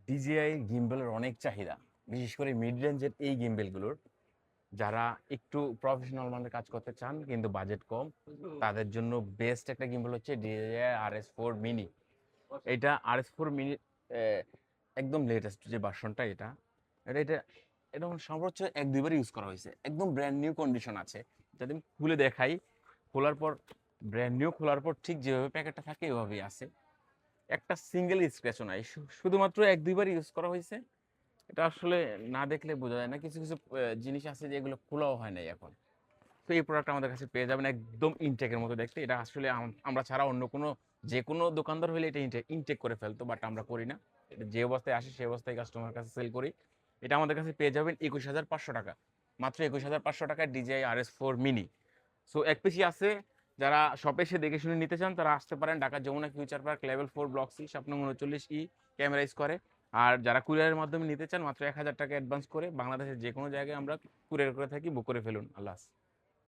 DJI গিম্বলের অনেক চাহিদা, বিশেষ করে মিড রেঞ্জের এই গিম্বলগুলোর। যারা একটু প্রফেশনাল মানের কাজ করতে চান কিন্তু বাজেট কম, তাদের জন্য বেস্ট একটা গিম্বল হচ্ছে DJI RS4 মিনি। এটা RS4 মিনি একদম লেটেস্ট যে ভার্সনটা, এটা এটা এটা এটা সর্বোচ্চ এক দুইবার ইউজ করা হয়েছে, একদম ব্র্যান্ড নিউ কন্ডিশন আছে। যদি আমি খুলে দেখাই, খোলার পর ব্র্যান্ড নিউ খোলার পর ঠিক যেভাবে প্যাকেটটা থাকে এভাবেই আছে, একটা সিঙ্গেল স্ক্র্যাচও নাই। শুধুমাত্র এক দুইবার ইউজ করা হয়েছে। এটা আসলে না দেখলে বোঝা যায় না, কিছু কিছু জিনিস আছে যেগুলো খোলাও হয় নাই এখন। তো এই প্রোডাক্ট আমাদের কাছে পেয়ে যাবেন একদম ইনটেকের মতো দেখতে। এটা আসলে আমরা ছাড়া অন্য কোনো যে কোনো দোকানদার হলে এটা ইনটেক করে ফেলতো, বাট আমরা করি না। এটা যে অবস্থায় আসে সেই অবস্থায় কাস্টমার কাছে সেল করি। এটা আমাদের কাছে পেয়ে যাবেন 21,500 টাকা, মাত্র 21,500 টাকায় DJI RS4 মিনি। সো এক পিসি আছে। যারা শপে এসে দেখে শুনে নিতে চান তারা আসতে পারেন Dhaka Jamuna future park level 4 block C, shop নং 39E, ক্যামেরাইজ করে। আর যারা কুরিয়ারের মাধ্যমে নিতে চান মাত্র 1,000 টাকা অ্যাডভান্স করে বাংলাদেশের যে কোনো জায়গায় আমরা কুরিয়ার করে থাকি, বুক করে ফেলুন। আল্লাহ হাফেজ।